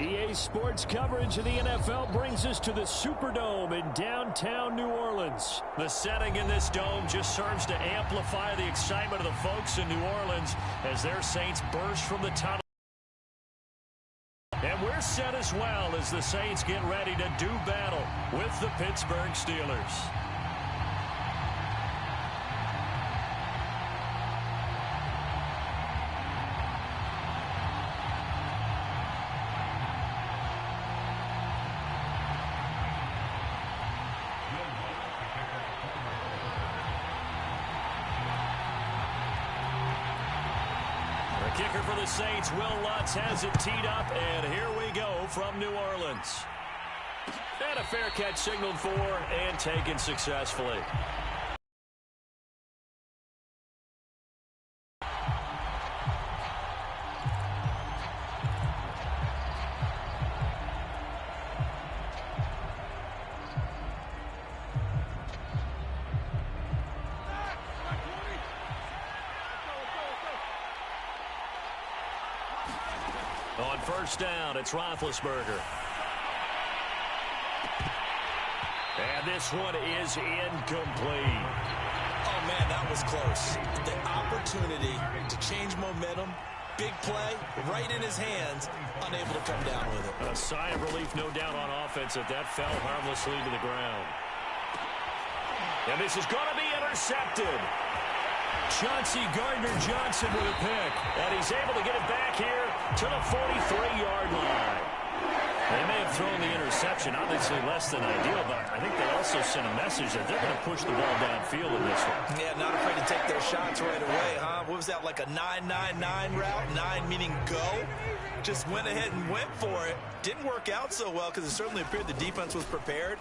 EA Sports coverage of the NFL brings us to the Superdome in downtown New Orleans. The setting in this dome just serves to amplify the excitement of the folks in New Orleans as their Saints burst from the tunnel. And we're set as well as the Saints get ready to do battle with the Pittsburgh Steelers. Kicker for the Saints, Will Lutz, has it teed up, and here we go from New Orleans. And a fair catch signaled for and taken successfully. On first down, it's Roethlisberger. And this one is incomplete. Oh, man, that was close. The opportunity to change momentum, big play, right in his hands, unable to come down with it. A sigh of relief, no doubt, on offense that fell harmlessly to the ground. And this is going to be intercepted. Chauncey Gardner-Johnson with a pick, and he's able to get it back here to the 43-yard line. They may have thrown the interception, obviously less than ideal, but I think they also sent a message that they're going to push the ball downfield in this one. Yeah, not afraid to take their shots right away, huh? What was that, like a 9-9-9 route? 9 meaning go? Just went ahead and went for it. Didn't work out so well because it certainly appeared the defense was prepared,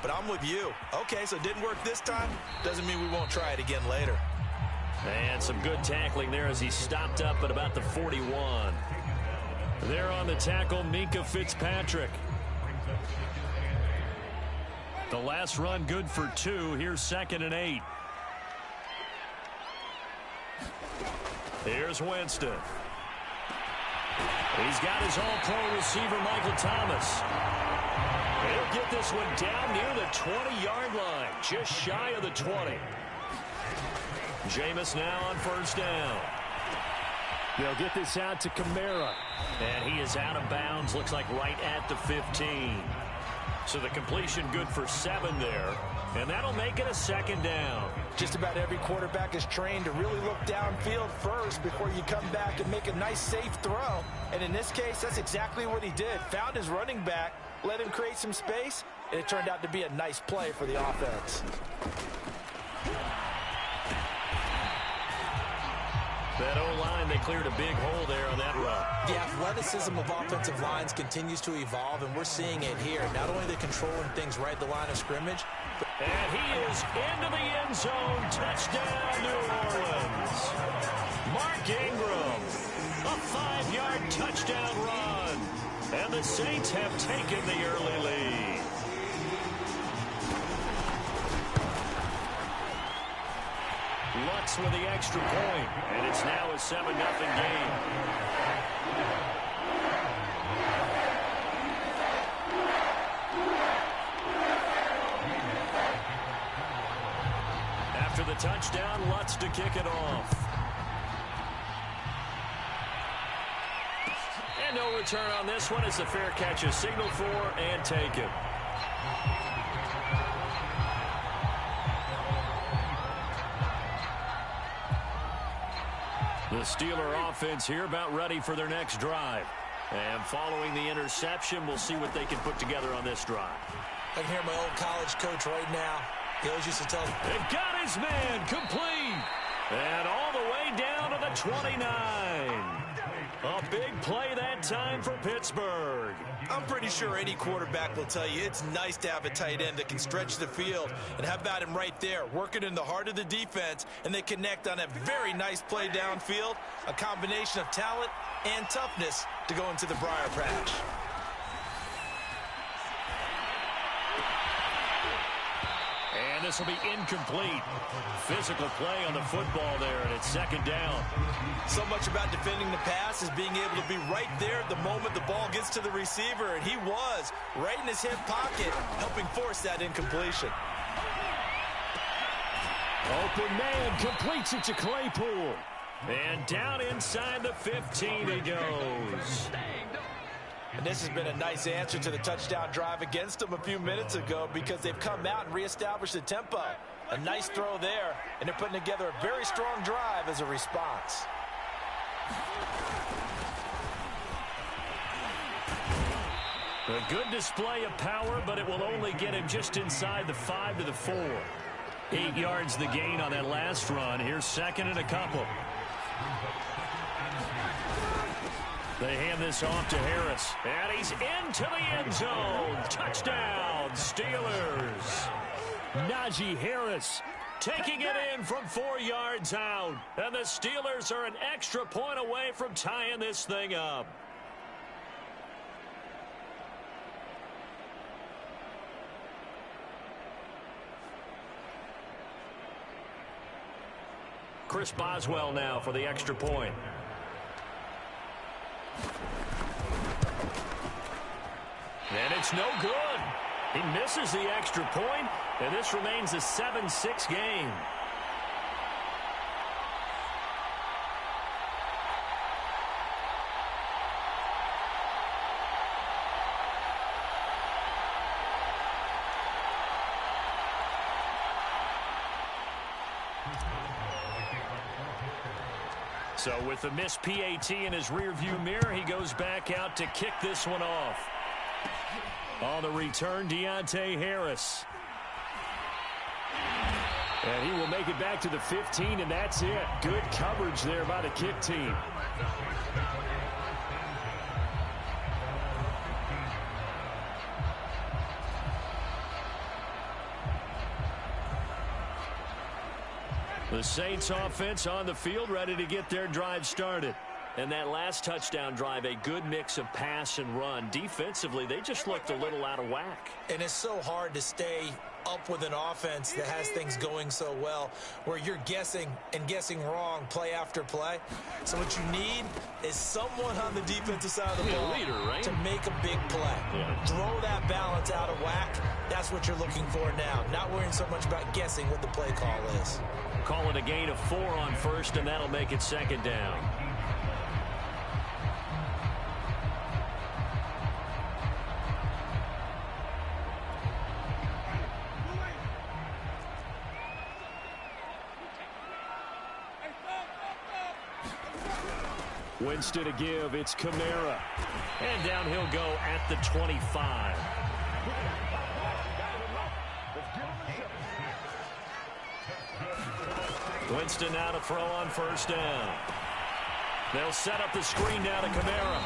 but I'm with you. Okay, so it didn't work this time. Doesn't mean we won't try it again later. And some good tackling there as he stopped up at about the 41. There on the tackle, Minkah Fitzpatrick. The last run good for 2. Here's 2nd and 8. Here's Winston. He's got his all-pro receiver, Michael Thomas. He'll get this one down near the 20-yard line, just shy of the 20. Jameis now on first down. They'll get this out to Kamara. And he is out of bounds, looks like right at the 15. So the completion good for 7 there. And that'll make it a 2nd down. Just about every quarterback is trained to really look downfield first before you come back and make a nice, safe throw. And in this case, that's exactly what he did. Found his running back, let him create some space, and it turned out to be a nice play for the offense. That O-line, they cleared a big hole there on that run. The athleticism of offensive lines continues to evolve, and we're seeing it here. Not only they're controlling things right at the line of scrimmage. And he is into the end zone. Touchdown, New Orleans. Mark Ingram, a 5-yard touchdown run. And the Saints have taken the early lead. Lutz with the extra point, and it's now a 7-0 game. After the touchdown, Lutz to kick it off. And no return on this one as the fair catch is signaled for and taken. The Steeler offense here about ready for their next drive. And following the interception, we'll see what they can put together on this drive. I can hear my old college coach right now. He always used to tell me, they've got his man complete. And all the way down to the 29. A big play that time for Pittsburgh. I'm pretty sure any quarterback will tell you it's nice to have a tight end that can stretch the field. And how about him right there, working in the heart of the defense, and they connect on a very nice play downfield, a combination of talent and toughness to go into the briar patch. And this will be incomplete. Physical play on the football there, and it's second down. So much about defending the pass is being able to be right there at the moment the ball gets to the receiver, and he was right in his hip pocket, helping force that incompletion. Open man completes it to Claypool. And down inside the 15 he goes. And this has been a nice answer to the touchdown drive against them a few minutes ago because they've come out and reestablished the tempo. A nice throw there, and they're putting together a very strong drive as a response. A good display of power, but it will only get him just inside the 5 to the 4. 8 yards the gain on that last run. Here's second and a couple. They hand this off to Harris. And he's into the end zone. Touchdown, Steelers. Najee Harris taking it in from 4 yards out. And the Steelers are an extra point away from tying this thing up. Chris Boswell now for the extra point. And it's no good. He misses the extra point, and this remains a 7-6 game. So with the missed PAT in his rearview mirror, he goes back out to kick this one off. On the return, Deontay Harris. And he will make it back to the 15, and that's it. Good coverage there by the kick team. The Saints offense on the field, ready to get their drive started. And that last touchdown drive, a good mix of pass and run. Defensively, they just looked a little out of whack. And it's so hard to stay up with an offense that has things going so well, where you're guessing and guessing wrong play after play. So what you need is someone on the defensive side of the ball to make a big play. Throw that balance out of whack. That's what you're looking for now. Not worrying so much about guessing what the play call is. Call it a gain of 4 on first, and that'll make it second down. Winston to give. It's Kamara. And down he'll go at the 25. Winston now to throw on first down. They'll set up the screen down to Kamara.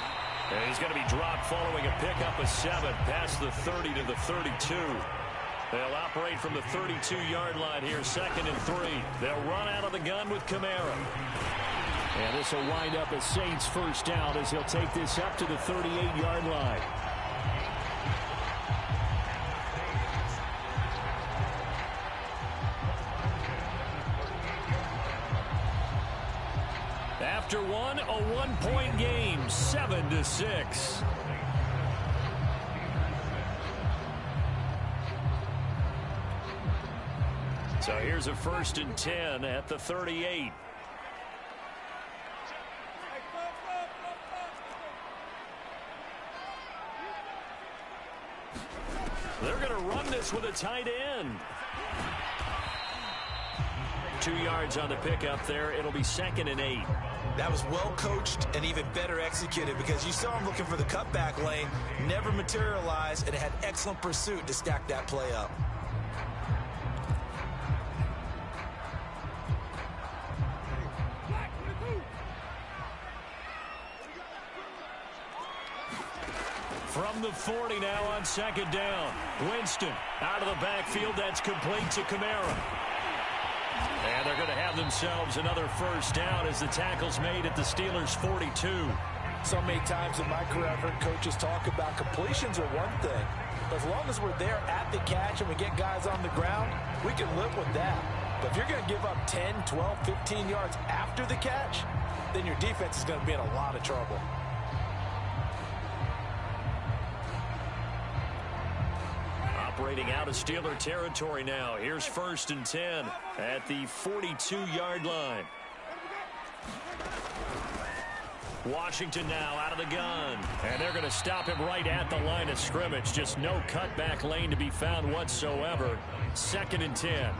And he's going to be dropped following a pickup of 7 past the 30 to the 32. They'll operate from the 32-yard line here, second and 3. They'll run out of the gun with Kamara. And this will wind up a Saints first down as he'll take this up to the 38-yard line. After one, a 1-point game, 7-6. So here's a 1st and 10 at the 38. They're going to run this with a tight end. 2 yards on the pickup there. It'll be 2nd and 8. That was well coached and even better executed because you saw him looking for the cutback lane, never materialized, and had excellent pursuit to stack that play up. From the 40 now on 2nd down. Winston out of the backfield. That's complete to Kamara. And they're going to have themselves another first down as the tackle's made at the Steelers' 42. So many times in my career, I've heard coaches talk about completions are one thing. But as long as we're there at the catch and we get guys on the ground, we can live with that. But if you're going to give up 10, 12, 15 yards after the catch, then your defense is going to be in a lot of trouble. Operating out of Steeler territory now. Here's 1st and 10 at the 42-yard line. Washington now out of the gun. And they're going to stop him right at the line of scrimmage. Just no cutback lane to be found whatsoever. 2nd and 10.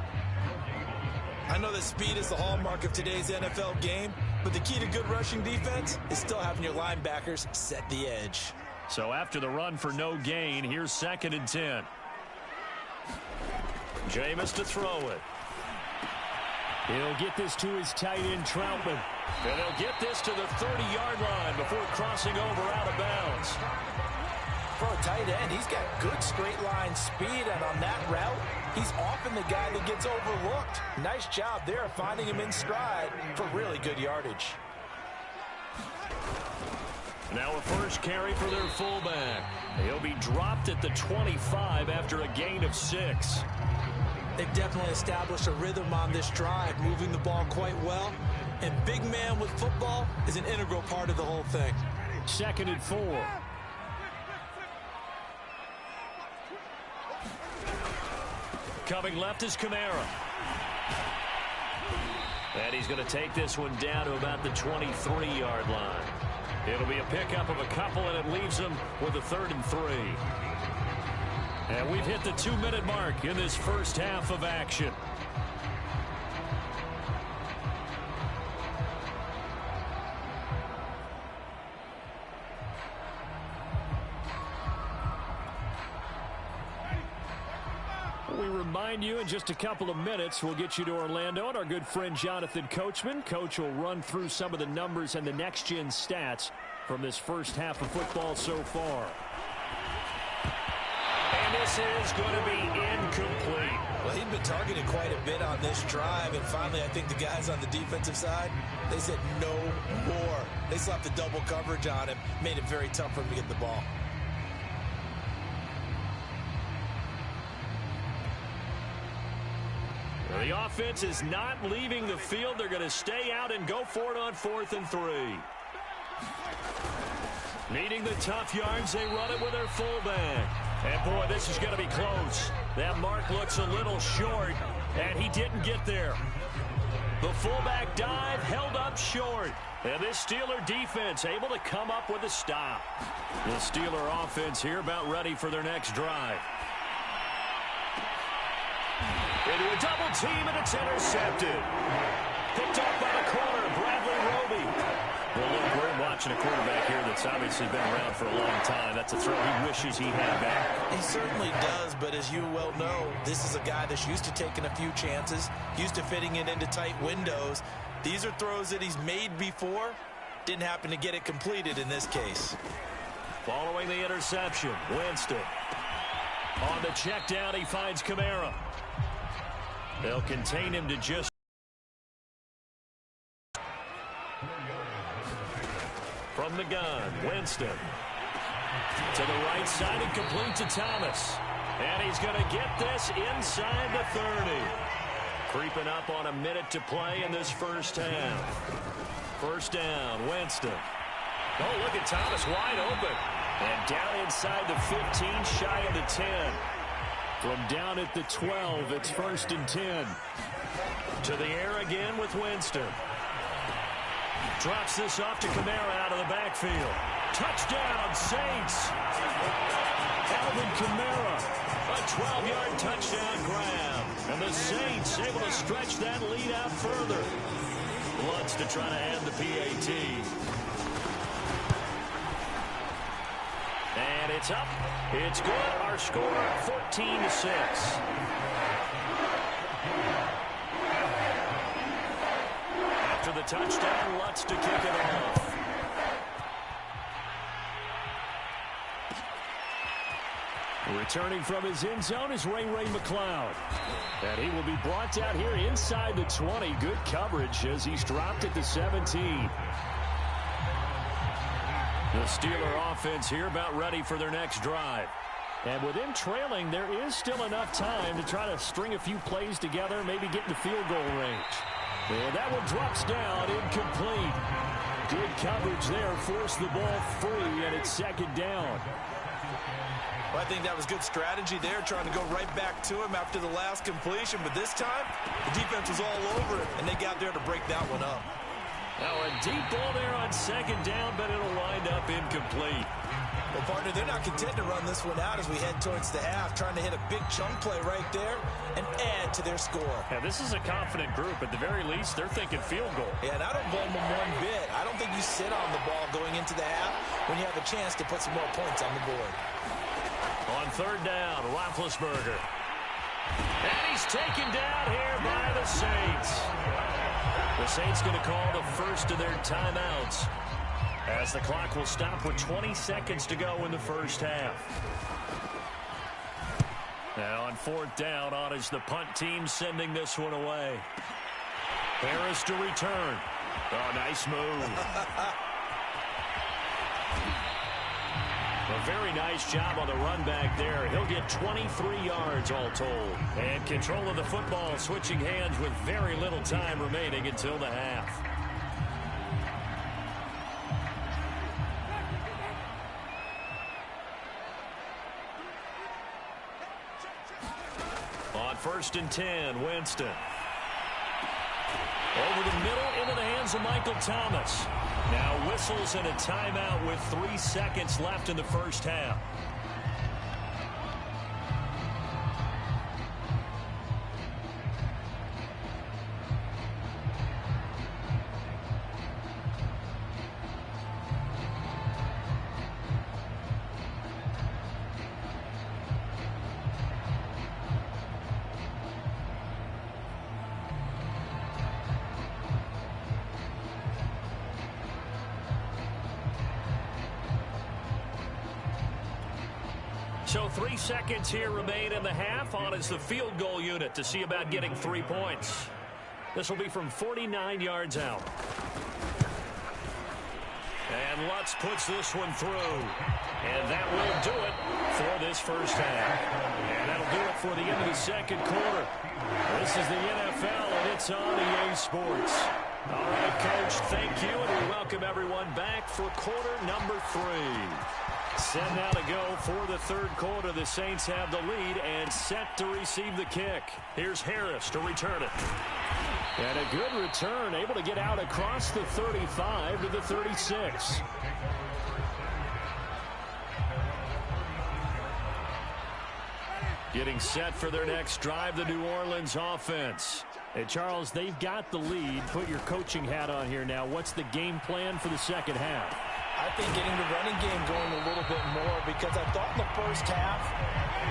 I know that speed is the hallmark of today's NFL game, but the key to good rushing defense is still having your linebackers set the edge. So after the run for no gain, here's 2nd and 10. Jameis to throw it. He'll get this to his tight end, Troutman. And they'll get this to the 30-yard line before crossing over out of bounds. For a tight end, he's got good straight line speed, and on that route, he's often the guy that gets overlooked. Nice job there finding him in stride for really good yardage. Now a first carry for their fullback. He'll be dropped at the 25 after a gain of 6. They've definitely established a rhythm on this drive, moving the ball quite well. And big man with football is an integral part of the whole thing. 2nd and 4. Coming left is Kamara. And he's going to take this one down to about the 23-yard line. It'll be a pickup of a couple, and it leaves him with a 3rd and 3. And we've hit the 2-minute mark in this first half of action. We remind you in just a couple of minutes we'll get you to Orlando and our good friend Jonathan Coachman. Coach will run through some of the numbers and the next-gen stats from this first half of football so far. And this is going to be incomplete. Well, he'd been targeted quite a bit on this drive, and finally I think the guys on the defensive side, they said no more. They slapped the double coverage on him, made it very tough for him to get the ball. The offense is not leaving the field. They're going to stay out and go for it on 4th and 3. Needing the tough yards, they run it with their fullback. And, boy, this is going to be close. That mark looks a little short, and he didn't get there. The fullback dive held up short. And this Steeler defense able to come up with a stop. The Steeler offense here about ready for their next drive. Into a double team, and it's intercepted. Picked up by the corner, Bradley Roby. Well, look, we're watching a quarterback here that's obviously been around for a long time. That's a throw he wishes he had back. He certainly does, but as you well know, this is a guy that's used to taking a few chances, used to fitting it into tight windows. These are throws that he's made before. Didn't happen to get it completed in this case. Following the interception, Winston. On the check down, he finds Kamara. They'll contain him to just from the gun. Winston to the right side and complete to Thomas. And he's going to get this inside the 30. Creeping up on a minute to play in this first half. First down, Winston. Oh, look at Thomas wide open. And down inside the 15, shy of the 10. From down at the 12, it's 1st and 10. To the air again with Winston. Drops this off to Kamara out of the backfield. Touchdown, Saints. Alvin Kamara, a 12-yard touchdown grab. And the Saints able to stretch that lead out further. Lutz to try to add the PAT. And it's up. It's good. Our score, 14-6. After the touchdown, Lutz to kick it off. Returning from his end zone is Ray McLeod. And he will be brought down here inside the 20. Good coverage as he's dropped at the 17. The Steeler offense here about ready for their next drive. And with them trailing, there is still enough time to try to string a few plays together, maybe get in the field goal range. And that one drops down, incomplete. Good coverage there, forced the ball free, and it's second down. Well, I think that was good strategy there, trying to go right back to him after the last completion. But this time, the defense was all over it, and they got there to break that one up. Now a deep ball there on second down, but it'll wind up incomplete. Well, partner, they're not content to run this one out as we head towards the half, trying to hit a big chunk play right there and add to their score. Yeah, this is a confident group. At the very least, they're thinking field goal. Yeah, and I don't blame them one bit. I don't think you sit on the ball going into the half when you have a chance to put some more points on the board. On third down, Roethlisberger. And he's taken down here by the Saints. The Saints going to call the first of their timeouts, as the clock will stop with 20 seconds to go in the first half. Now on fourth down, on is the punt team sending this one away. Harris to return. Oh, nice move. A very nice job on the run back there. He'll get 23 yards all told. And control of the football, switching hands with very little time remaining until the half. On first and 10, Winston. Over the middle, into the hands of Michael Thomas. Now whistles and a timeout with 3 seconds left in the first half. So 3 seconds here remain in the half. On is the field goal unit to see about getting 3 points. This will be from 49 yards out. And Lutz puts this one through. And that will do it for this first half. And that'll do it for the end of the second quarter. This is the NFL, and it's on EA Sports. All right, Coach, thank you, and we welcome everyone back for quarter number 3. Set now to go for the third quarter. The Saints have the lead and set to receive the kick. Here's Harris to return it. And a good return, able to get out across the 35 to the 36. Getting set for their next drive, the New Orleans offense. And Charles, they've got the lead. Put your coaching hat on here now. What's the game plan for the second half? I think getting the running game going a little bit more, because I thought in the first half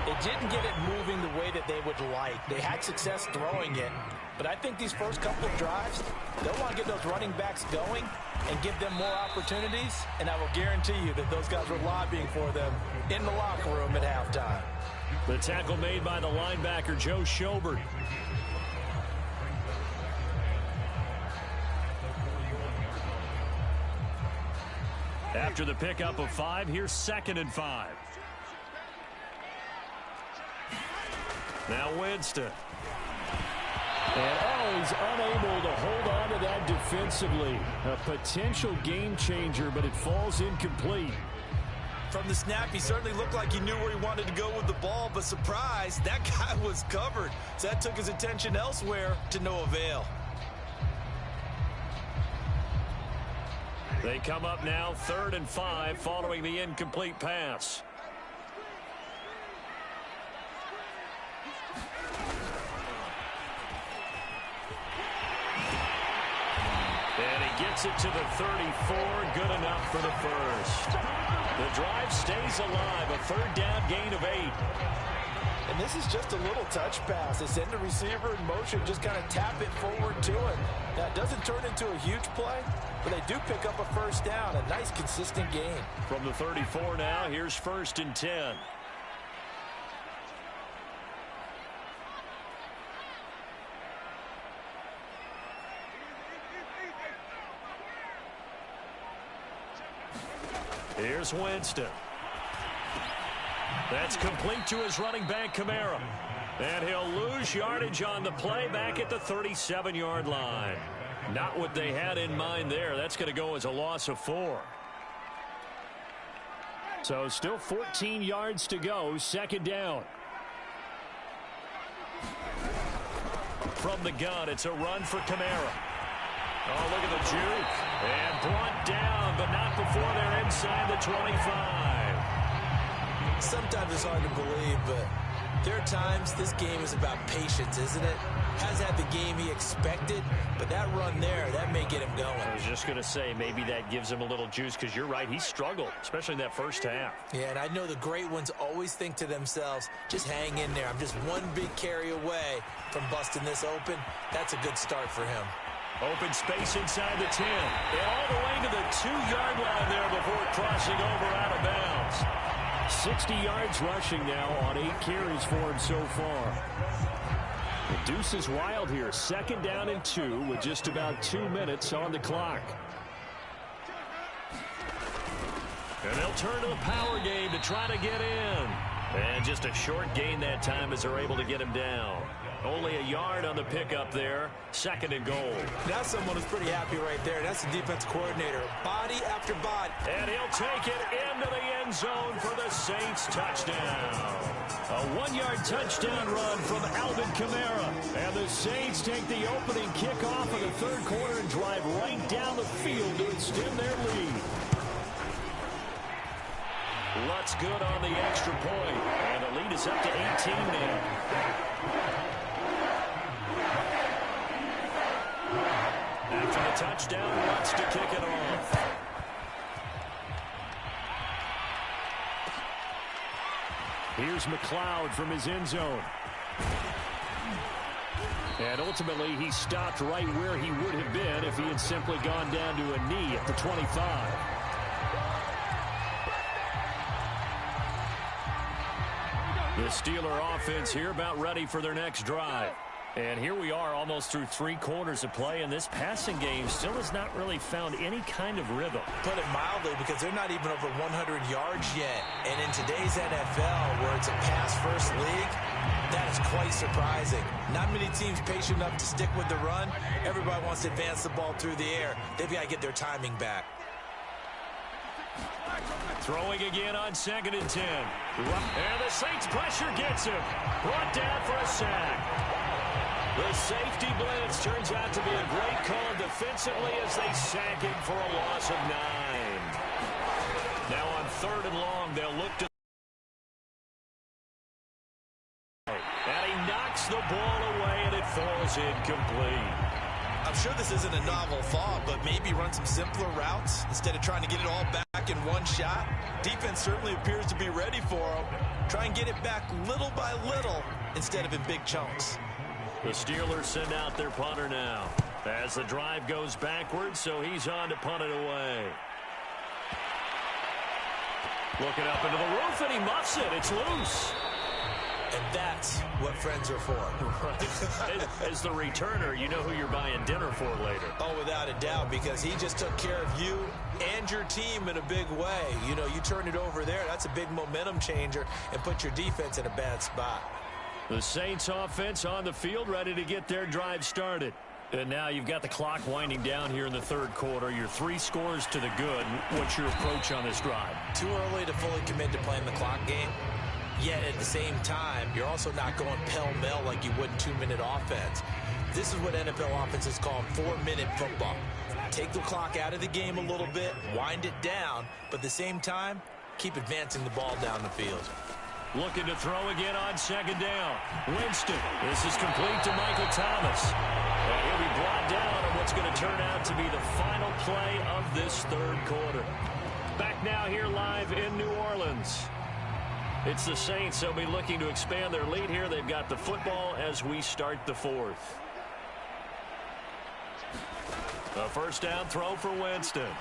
it didn't get it moving the way that they would like. They had success throwing it, but I think these first couple of drives, they'll want to get those running backs going and give them more opportunities, and I will guarantee you that those guys were lobbying for them in the locker room at halftime. The tackle made by the linebacker, Joe Schobert. After the pickup of 5, here's 2nd and 5. Now Winston. And he's unable to hold on to that defensively. A potential game changer, but it falls incomplete. From the snap, he certainly looked like he knew where he wanted to go with the ball, but surprise, that guy was covered. So that took his attention elsewhere to no avail. They come up now 3rd and 5 following the incomplete pass. And he gets it to the 34. Good enough for the first. The drive stays alive. A 3rd down gain of 8. And this is just a little touch pass. They send the receiver in motion, just kind of tap it forward to him. Now, it doesn't turn into a huge play, but they do pick up a first down. A nice, consistent gain. From the 34 now, here's 1st and 10. Here's Winston. That's complete to his running back, Kamara. And he'll lose yardage on the play back at the 37-yard line. Not what they had in mind there. That's going to go as a loss of 4. So still 14 yards to go. Second down. From the gun, it's a run for Kamara. Oh, look at the juke. And brought down, but not before they're inside the 25. Sometimes it's hard to believe, but there are times this game is about patience, isn't it? Has had the game he expected, but that run there, that may get him going. I was just going to say, maybe that gives him a little juice, because you're right, he struggled, especially in that first half. Yeah, and I know the great ones always think to themselves, just hang in there. I'm just one big carry away from busting this open. That's a good start for him. Open space inside the 10. And all the way to the 2-yard line there before crossing over out of bounds. 60 yards rushing now on 8 carries for him so far. The deuce is wild here. Second down and 2 with just about 2 minutes on the clock. And they'll turn to the power game to try to get in. And just a short gain that time as they're able to get him down. Only a yard on the pickup there. Second and goal. That's someone who's pretty happy right there. That's the defense coordinator. Body after body. And he'll take it into the end zone for the Saints touchdown. A 1-yard touchdown run from Alvin Kamara. And the Saints take the opening kickoff of the third quarter and drive right down the field to extend their lead. Lutz good on the extra point. And the lead is up to 18 now. After the touchdown, Lutz to kick it off. Here's McLeod from his end zone. And ultimately, he stopped right where he would have been if he had simply gone down to a knee at the 25. The Steeler offense here about ready for their next drive. And here we are almost through 3 quarters of play, and this passing game still has not really found any kind of rhythm. Put it mildly, because they're not even over 100 yards yet. And in today's NFL, where it's a pass-first league, that is quite surprising. Not many teams patient enough to stick with the run. Everybody wants to advance the ball through the air. They've got to get their timing back. Throwing again on 2nd and 10. And the Saints pressure gets him. Brought down for a sack. The safety blitz turns out to be a great call defensively as they sack him for a loss of 9. Now on 3rd and long, they'll look to... And he knocks the ball away, and it falls incomplete. I'm sure this isn't a novel thought, but maybe run some simpler routes instead of trying to get it all back in one shot. Defense certainly appears to be ready for him. Try and get it back little by little instead of in big chunks. The Steelers send out their punter now as the drive goes backwards, so he's on to punt it away. Looking up into the roof, and he muffs it. It's loose. And that's what friends are for. Right. As the returner, you know who you're buying dinner for later. Oh, without a doubt, because he just took care of you and your team in a big way. You know, you turn it over there, that's a big momentum changer and put your defense in a bad spot. The Saints offense on the field ready to get their drive started. And now you've got the clock winding down here in the third quarter. You're 3 scores to the good. What's your approach on this drive? Too early to fully commit to playing the clock game. Yet at the same time, you're also not going pell-mell like you would in 2-minute offense. This is what NFL offenses call 4-minute football. Take the clock out of the game a little bit, wind it down, but at the same time, keep advancing the ball down the field. Looking to throw again on 2nd down. Winston. This is complete to Michael Thomas. And he'll be brought down on what's going to turn out to be the final play of this third quarter. Back now here live in New Orleans. It's the Saints. They'll be looking to expand their lead here. They've got the football as we start the 4th. A first down throw for Winston.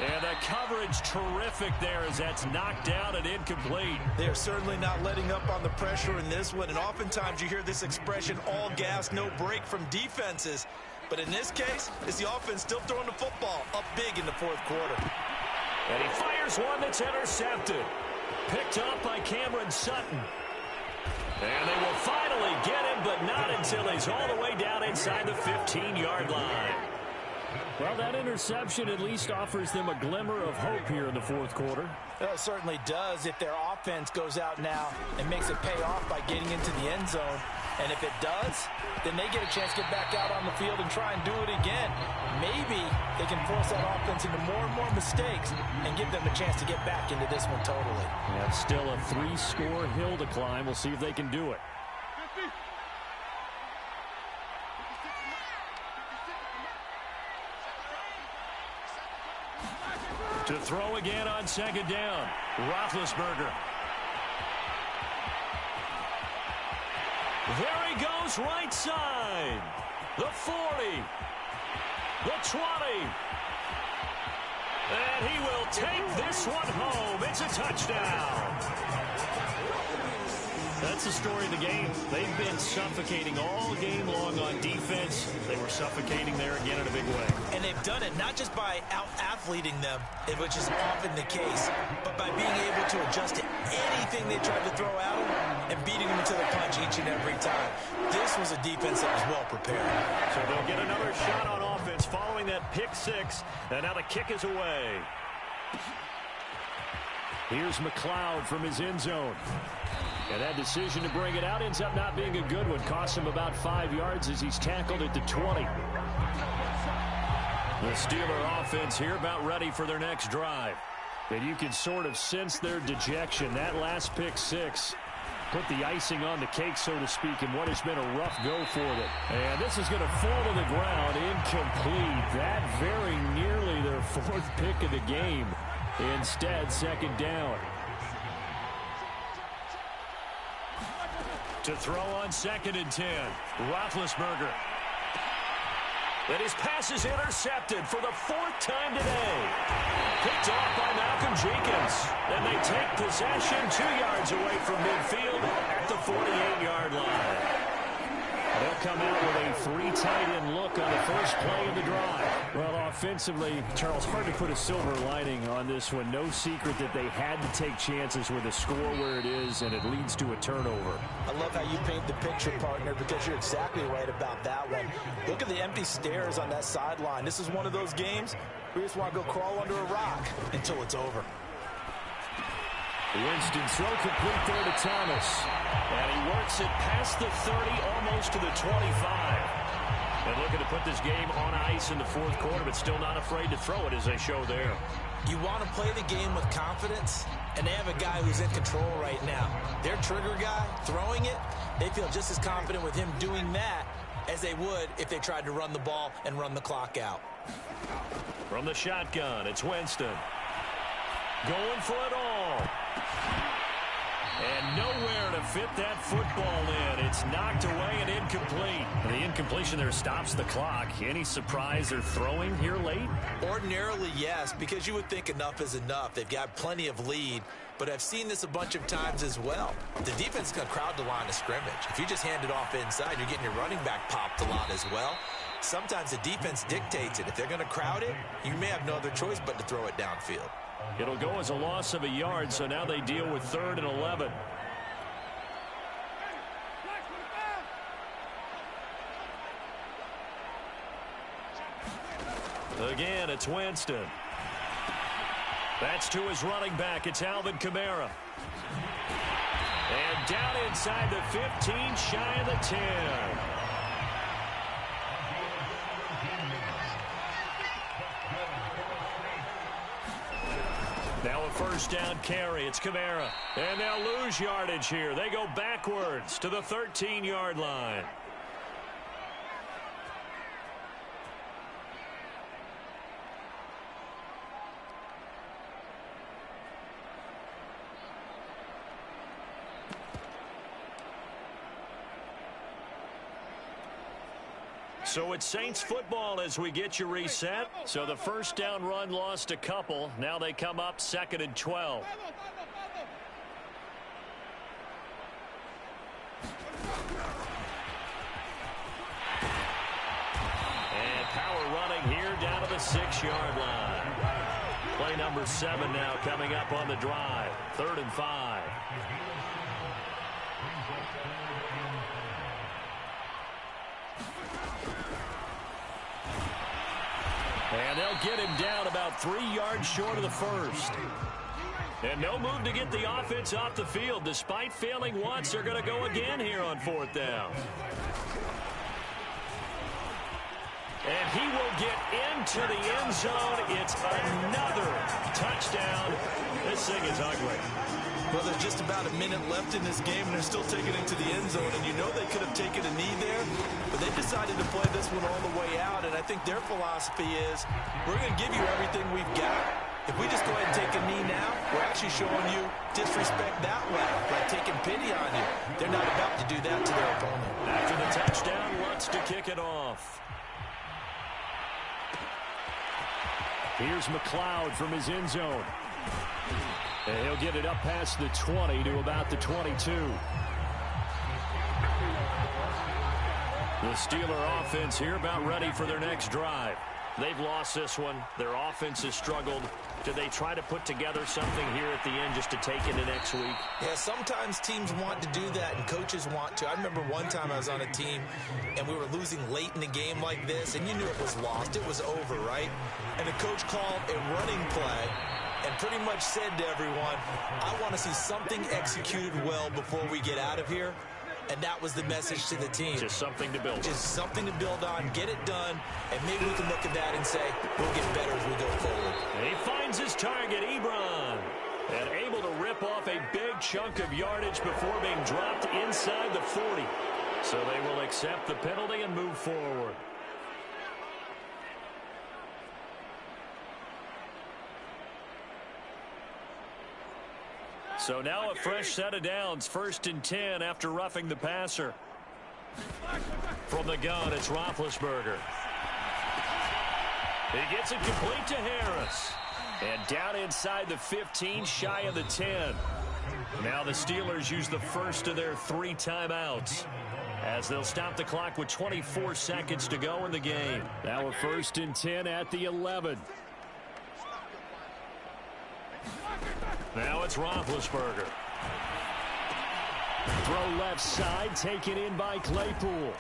And the coverage terrific there as that's knocked down and incomplete. They're certainly not letting up on the pressure in this one. And oftentimes you hear this expression, all gas, no break from defenses. But in this case, it's the offense still throwing the football up big in the fourth quarter. And he fires one that's intercepted. Picked up by Cameron Sutton. And they will finally get him, but not until he's all the way down inside the 15-yard line. Well, that interception at least offers them a glimmer of hope here in the fourth quarter. It certainly does if their offense goes out now and makes it pay off by getting into the end zone. And if it does, then they get a chance to get back out on the field and try and do it again. Maybe they can force that offense into more and more mistakes and give them a chance to get back into this one totally. Yeah, still a 3-score hill to climb. We'll see if they can do it. To throw again on second down, Roethlisberger. There he goes, right side. The 40. The 20. And he will take this one home. It's a touchdown. That's the story of the game. They've been suffocating all game long on defense. They were suffocating there again in a big way. And they've done it not just by out-athleting them, which is often the case, but by being able to adjust to anything they tried to throw at them and beating them to the punch each and every time. This was a defense that was well prepared. So they'll get another shot on offense following that pick six. And now the kick is away. Here's McLeod from his end zone. And that decision to bring it out ends up not being a good one. Costs him about 5 yards as he's tackled at the 20. The Steeler offense here about ready for their next drive. And you can sort of sense their dejection. That last pick six put the icing on the cake, so to speak, in what has been a rough go for them. And this is going to fall to the ground incomplete. That very nearly their fourth pick of the game. Instead, second down. To throw on 2nd and 10, Roethlisberger. And his pass is intercepted for the 4th time today. Picked off by Malcolm Jenkins. And they take possession 2 yards away from midfield at the 48-yard line. They'll come out with a 3-tight-end look on the first play of the drive. Well, offensively, Charles, hard to put a silver lining on this one. No secret that they had to take chances with a score where it is, and it leads to a turnover. I love how you paint the picture, partner, because you're exactly right about that one. Look at the empty stairs on that sideline. This is one of those games where you just want to go crawl under a rock until it's over. Winston throw complete there to Thomas. And he works it past the 30, almost to the 25. And looking to put this game on ice in the fourth quarter, but still not afraid to throw it as they show there. You want to play the game with confidence, and they have a guy who's in control right now. Their trigger guy throwing it, they feel just as confident with him doing that as they would if they tried to run the ball and run the clock out. From the shotgun, it's Winston. Going for it all. And nowhere to fit that football in. It's knocked away and incomplete. And the incompletion there stops the clock. Any surprise they're throwing here late? Ordinarily, yes, because you would think enough is enough. They've got plenty of lead, but I've seen this a bunch of times as well. The defense is going to crowd the line of scrimmage. If you just hand it off inside, you're getting your running back popped a lot as well. Sometimes the defense dictates it. If they're going to crowd it, you may have no other choice but to throw it downfield. It'll go as a loss of a yard, so now they deal with 3rd and 11. Again, it's Winston. That's to his running back. It's Alvin Kamara. And down inside the 15, shy of the 10. Now a first down carry. It's Kamara. And they'll lose yardage here. They go backwards to the 13-yard line. So it's Saints football as we get you reset. So the first down run lost a couple. Now they come up 2nd and 12. 6-yard line. Play number 7 now coming up on the drive. 3rd and 5. And they'll get him down about 3 yards short of the first. And no move to get the offense off the field. Despite failing once, they're going to go again here on 4th down. And he will get into the end zone. It's another touchdown. This thing is ugly. Well, there's just about a minute left in this game, and they're still taking it to the end zone. And you know they could have taken a knee there, but they decided to play this one all the way out. And I think their philosophy is, we're going to give you everything we've got. If we just go ahead and take a knee now, we're actually showing you disrespect that way, like taking pity on you. They're not about to do that to their opponent. After the touchdown, wants to kick it off. Here's McLeod from his end zone. And he'll get it up past the 20 to about the 22. The Steeler offense here about ready for their next drive. They've lost this one. Their offense has struggled. Do they try to put together something here at the end just to take into next week? Yeah, sometimes teams want to do that and coaches want to. I remember one time I was on a team and we were losing late in the game like this, and you knew it was lost. It was over, right? And the coach called a running play and pretty much said to everyone, I want to see something executed well before we get out of here. And that was the message to the team. Just something to build on. Just something to build on, get it done, and maybe we can look at that and say, we'll get better as we go forward. And he finds his target, Ebron. And able to rip off a big chunk of yardage before being dropped inside the 40. So they will accept the penalty and move forward. So now a fresh set of downs, 1st and 10 after roughing the passer. From the gun, it's Roethlisberger. He gets it complete to Harris. And down inside the 15, shy of the 10. Now the Steelers use the first of their 3 timeouts, as they'll stop the clock with 24 seconds to go in the game. Now a 1st and 10 at the 11. Now it's Roethlisberger. Throw left side, taken in by Claypool.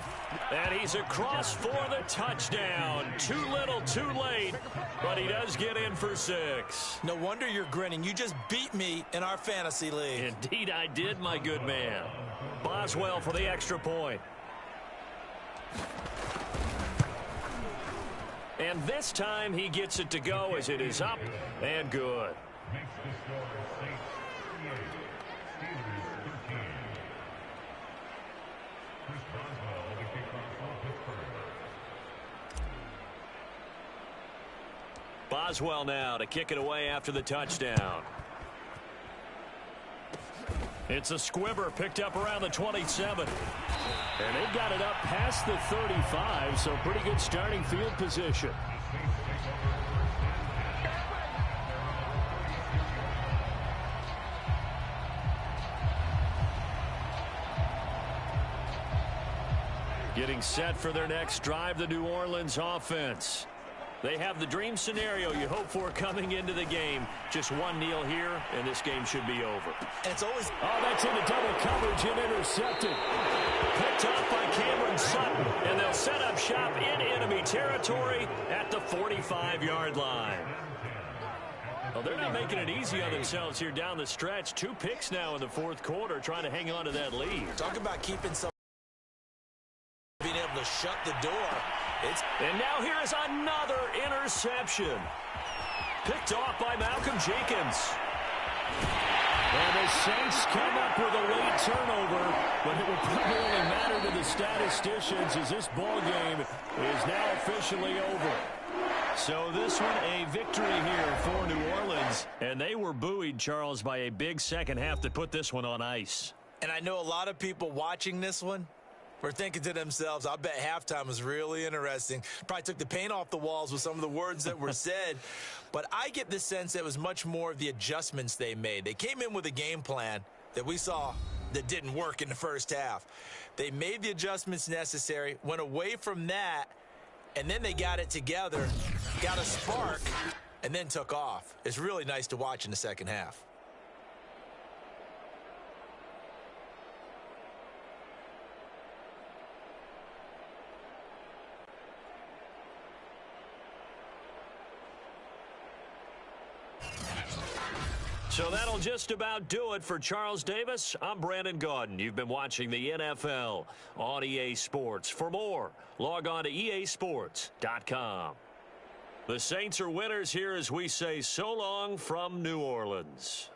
And he's across for the touchdown. Too little, too late, but he does get in for 6. No wonder you're grinning. You just beat me in our fantasy league. Indeed I did, my good man. Boswell for the extra point. And this time he gets it to go as it is up and good. Boswell now to kick it away after the touchdown. It's a squibber picked up around the 27. And they got it up past the 35, so pretty good starting field position. Getting set for their next drive, the New Orleans offense. They have the dream scenario you hope for coming into the game. Just one kneel here, and this game should be over. And it's always... Oh, that's into double coverage and intercepted. Picked up by Cameron Sutton, and they'll set up shop in enemy territory at the 45-yard line. Well, they're not making it easy on themselves here down the stretch. 2 picks now in the 4th quarter, trying to hang on to that lead. Talk about keeping some... being able to shut the door. And now here is another interception. Picked off by Malcolm Jenkins. And the Saints come up with a late turnover, but it will probably only matter to the statisticians as this ball game is now officially over. So this one a victory here for New Orleans. And they were buoyed, Charles, by a big second half that put this one on ice. And I know a lot of people watching this one were thinking to themselves, I bet halftime was really interesting. Probably took the paint off the walls with some of the words that were said. But I get the sense that it was much more of the adjustments they made. They came in with a game plan that we saw that didn't work in the first half. They made the adjustments necessary, went away from that, and then they got it together got a spark, and then took off. It's really nice to watch in the second half. So that'll just about do it for Charles Davis. I'm Brandon Gaudin. You've been watching the NFL on EA Sports. For more, log on to easports.com. The Saints are winners here as we say so long from New Orleans.